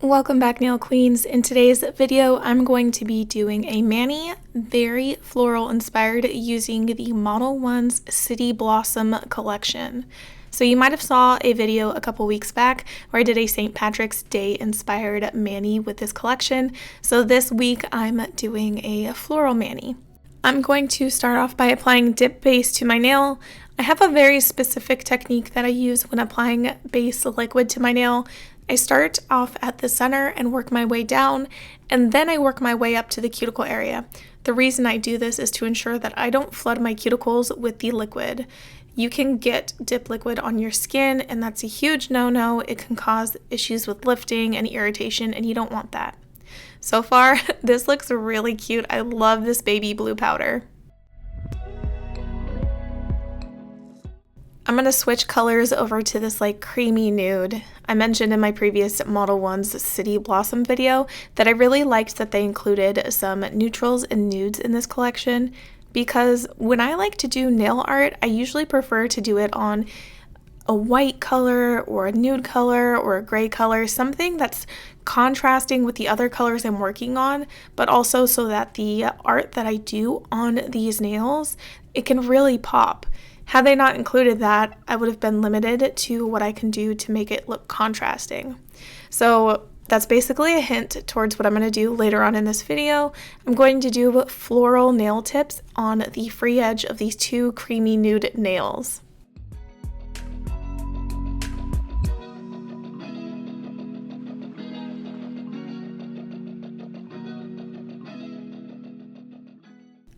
Welcome back, nail queens. In today's video, I'm going to be doing a mani, very floral inspired, using the Modelones City Blossom collection. So you might have saw a video a couple weeks back where I did a St. Patrick's Day inspired mani with this collection. So this week I'm doing a floral mani. I'm going to start off by applying dip base to my nail. I have a very specific technique that I use when applying base liquid to my nail. I start off at the center and work my way down, and then I work my way up to the cuticle area. The reason I do this is to ensure that I don't flood my cuticles with the liquid. You can get dip liquid on your skin, and that's a huge no-no. It can cause issues with lifting and irritation, and you don't want that. So far, this looks really cute. I love this baby blue powder. I'm going to switch colors over to this like creamy nude. I mentioned in my previous Modelones City Blossom video that I really liked that they included some neutrals and nudes in this collection, because when I like to do nail art, I usually prefer to do it on a white color or a nude color or a gray color, something that's contrasting with the other colors I'm working on, but also so that the art that I do on these nails, it can really pop. Had they not included that, I would have been limited to what I can do to make it look contrasting. So that's basically a hint towards what I'm going to do later on in this video. I'm going to do floral nail tips on the free edge of these two creamy nude nails.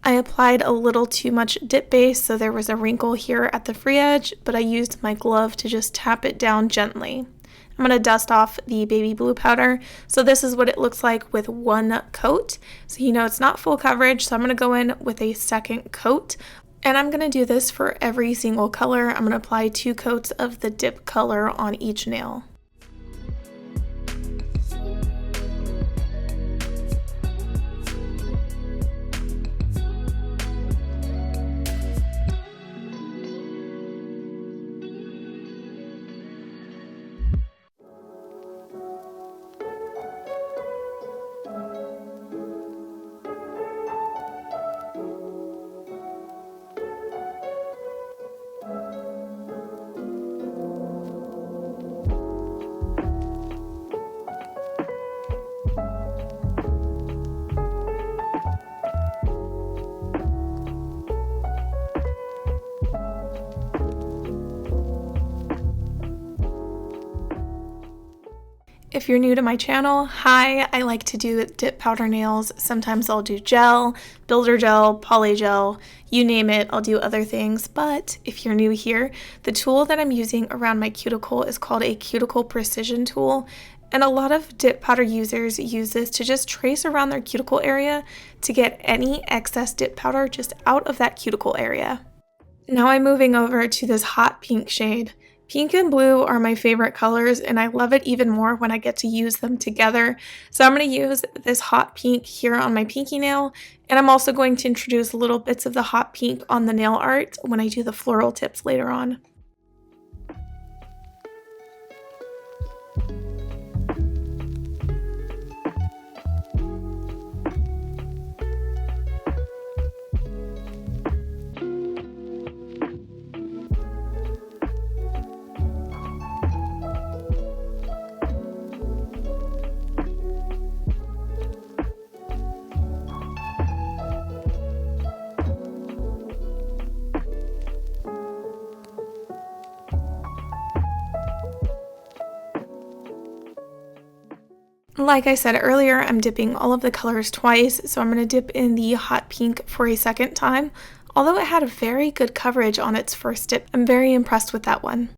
I applied a little too much dip base, so there was a wrinkle here at the free edge, but I used my glove to just tap it down gently. I'm going to dust off the baby blue powder. So this is what it looks like with one coat. So you know it's not full coverage, so I'm going to go in with a second coat. And I'm going to do this for every single color. I'm going to apply 2 coats of the dip color on each nail. If you're new to my channel, hi, I like to do dip powder nails. Sometimes I'll do gel, builder gel, poly gel, you name it, I'll do other things. But if you're new here, the tool that I'm using around my cuticle is called a cuticle precision tool. And a lot of dip powder users use this to just trace around their cuticle area to get any excess dip powder just out of that cuticle area. Now I'm moving over to this hot pink shade. Pink and blue are my favorite colors, and I love it even more when I get to use them together. So I'm going to use this hot pink here on my pinky nail, and I'm also going to introduce little bits of the hot pink on the nail art when I do the floral tips later on. Like I said earlier, I'm dipping all of the colors twice, so I'm going to dip in the hot pink for a second time. Although it had a very good coverage on its first dip, I'm very impressed with that one.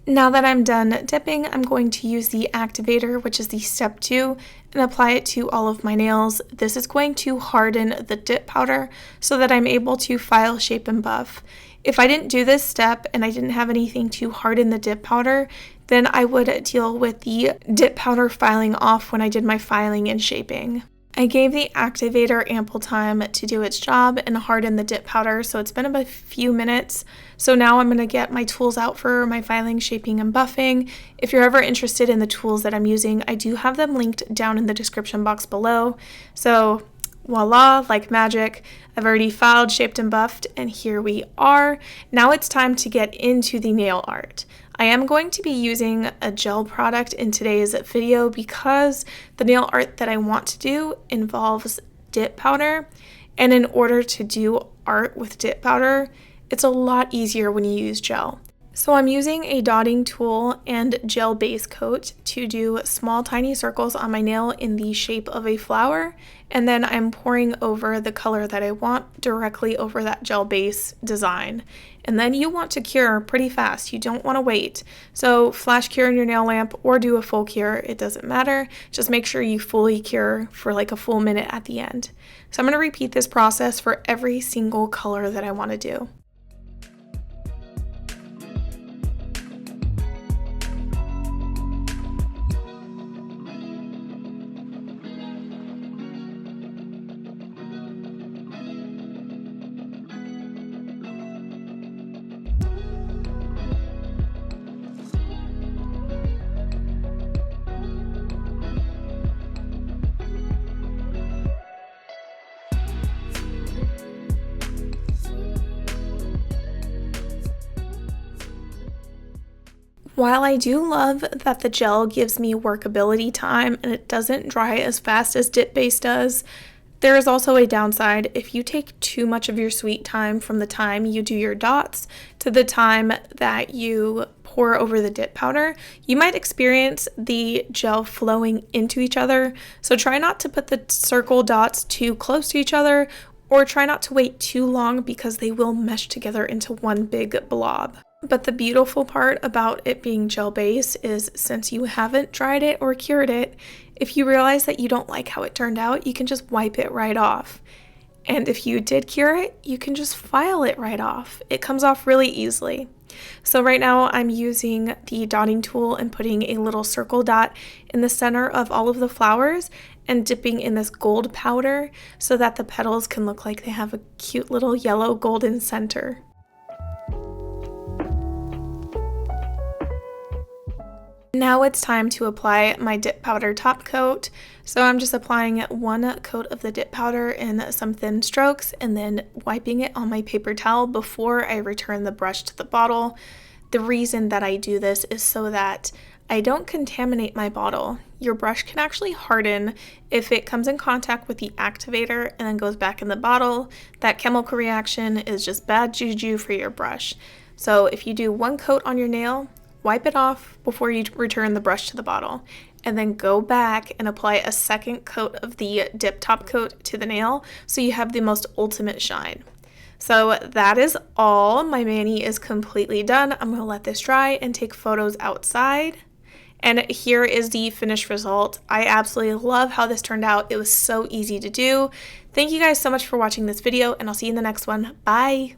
Now that I'm done dipping, I'm going to use the activator, which is the step 2, and apply it to all of my nails. This is going to harden the dip powder so that I'm able to file, shape, and buff. If I didn't do this step and I didn't have anything to harden the dip powder, then I would deal with the dip powder filing off when I did my filing and shaping. I gave the activator ample time to do its job and harden the dip powder, so it's been about a few minutes. So now I'm going to get my tools out for my filing, shaping, and buffing. If you're ever interested in the tools that I'm using, I do have them linked down in the description box below. So voila, like magic, I've already filed, shaped, and buffed, and here we are. Now it's time to get into the nail art. I am going to be using a gel product in today's video because the nail art that I want to do involves dip powder, and in order to do art with dip powder, it's a lot easier when you use gel. So I'm using a dotting tool and gel base coat to do small tiny circles on my nail in the shape of a flower, and then I'm pouring over the color that I want directly over that gel base design. And then you want to cure pretty fast, you don't want to wait. So flash cure in your nail lamp or do a full cure, it doesn't matter. Just make sure you fully cure for like a full minute at the end. So I'm going to repeat this process for every single color that I want to do. While I do love that the gel gives me workability time and it doesn't dry as fast as dip base does, there is also a downside. If you take too much of your sweet time from the time you do your dots to the time that you pour over the dip powder, you might experience the gel flowing into each other. So try not to put the circle dots too close to each other, or try not to wait too long because they will mesh together into one big blob. But the beautiful part about it being gel base is since you haven't dried it or cured it, if you realize that you don't like how it turned out, you can just wipe it right off. And if you did cure it, you can just file it right off. It comes off really easily. So right now I'm using the dotting tool and putting a little circle dot in the center of all of the flowers and dipping in this gold powder so that the petals can look like they have a cute little yellow golden center. Now it's time to apply my dip powder top coat. So I'm just applying one coat of the dip powder in some thin strokes and then wiping it on my paper towel before I return the brush to the bottle. The reason that I do this is so that I don't contaminate my bottle. Your brush can actually harden if it comes in contact with the activator and then goes back in the bottle. That chemical reaction is just bad juju for your brush. So if you do one coat on your nail, wipe it off before you return the brush to the bottle, and then go back and apply a second coat of the dip top coat to the nail so you have the most ultimate shine. So that is all. My mani is completely done. I'm going to let this dry and take photos outside. And here is the finished result. I absolutely love how this turned out. It was so easy to do. Thank you guys so much for watching this video, and I'll see you in the next one. Bye!